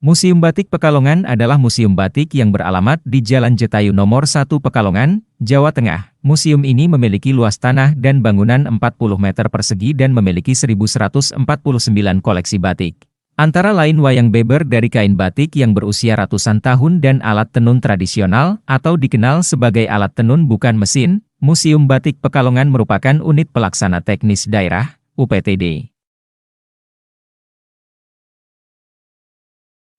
Museum Batik Pekalongan adalah museum batik yang beralamat di Jalan Jetayu Nomor 1 Pekalongan, Jawa Tengah. Museum ini memiliki luas tanah dan bangunan 40 meter persegi dan memiliki 1.149 koleksi batik. Antara lain wayang beber dari kain batik yang berusia ratusan tahun dan alat tenun tradisional atau dikenal sebagai alat tenun bukan mesin. Museum Batik Pekalongan merupakan unit pelaksana teknis daerah, UPTD.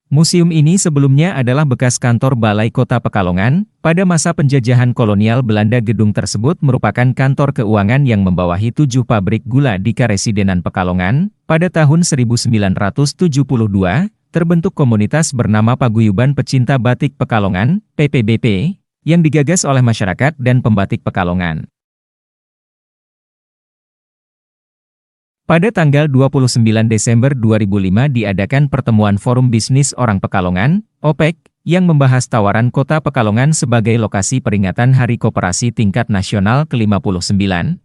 Museum ini sebelumnya adalah bekas kantor Balai Kota Pekalongan. Pada masa penjajahan kolonial Belanda, gedung tersebut merupakan kantor keuangan yang membawahi 7 pabrik gula di Karesidenan Pekalongan. Pada tahun 1972, terbentuk komunitas bernama Paguyuban Pecinta Batik Pekalongan, PPBP, yang digagas oleh masyarakat dan pembatik Pekalongan. Pada tanggal 29 Desember 2005 diadakan pertemuan Forum Bisnis Orang Pekalongan, OPEK, yang membahas tawaran Kota Pekalongan sebagai lokasi peringatan Hari Koperasi tingkat nasional ke-59.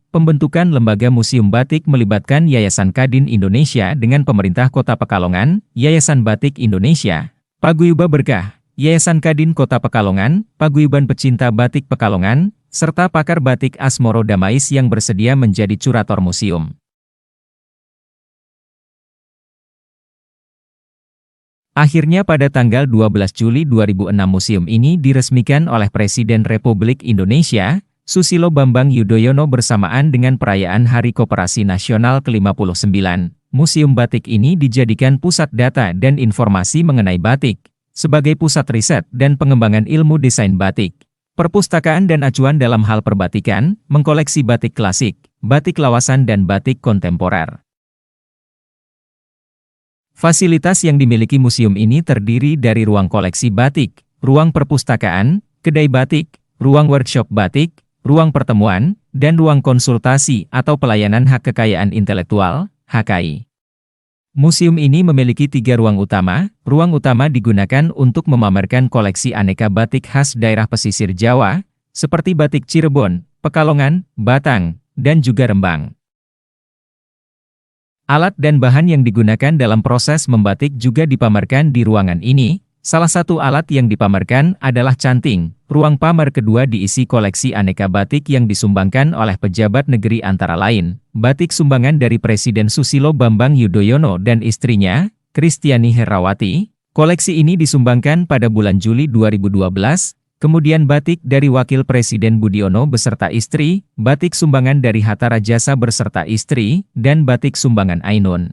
Pembentukan Lembaga Museum Batik melibatkan Yayasan Kadin Indonesia dengan pemerintah Kota Pekalongan, Yayasan Batik Indonesia, Paguyuban Berkah, Yayasan Kadin Kota Pekalongan, Paguyuban Pecinta Batik Pekalongan, serta pakar batik Asmoro Damais yang bersedia menjadi curator museum. Akhirnya pada tanggal 12 Juli 2006 museum ini diresmikan oleh Presiden Republik Indonesia, Susilo Bambang Yudhoyono bersamaan dengan perayaan Hari Koperasi Nasional ke-59. Museum batik ini dijadikan pusat data dan informasi mengenai batik, sebagai pusat riset dan pengembangan ilmu desain batik, perpustakaan dan acuan dalam hal perbatikan, mengkoleksi batik klasik, batik lawasan dan batik kontemporer. Fasilitas yang dimiliki museum ini terdiri dari ruang koleksi batik, ruang perpustakaan, kedai batik, ruang workshop batik, ruang pertemuan, dan ruang konsultasi atau pelayanan hak kekayaan intelektual, HKI. Museum ini memiliki 3 ruang utama. Ruang utama digunakan untuk memamerkan koleksi aneka batik khas daerah pesisir Jawa, seperti batik Cirebon, Pekalongan, Batang, dan juga Rembang. Alat dan bahan yang digunakan dalam proses membatik juga dipamerkan di ruangan ini. Salah satu alat yang dipamerkan adalah canting. Ruang pamer kedua diisi koleksi aneka batik yang disumbangkan oleh pejabat negeri antara lain, batik sumbangan dari Presiden Susilo Bambang Yudhoyono dan istrinya, Kristiani Herawati. Koleksi ini disumbangkan pada bulan Juli 2012. Kemudian batik dari Wakil Presiden Budiono beserta istri, batik sumbangan dari Hatta Rajasa beserta istri, dan batik sumbangan Ainun.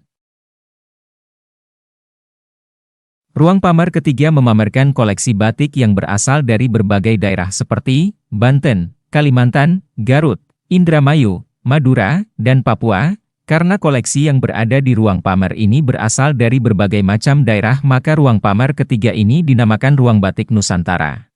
Ruang pamer ketiga memamerkan koleksi batik yang berasal dari berbagai daerah seperti Banten, Kalimantan, Garut, Indramayu, Madura, dan Papua. Karena koleksi yang berada di ruang pamer ini berasal dari berbagai macam daerah, maka ruang pamer ketiga ini dinamakan Ruang Batik Nusantara.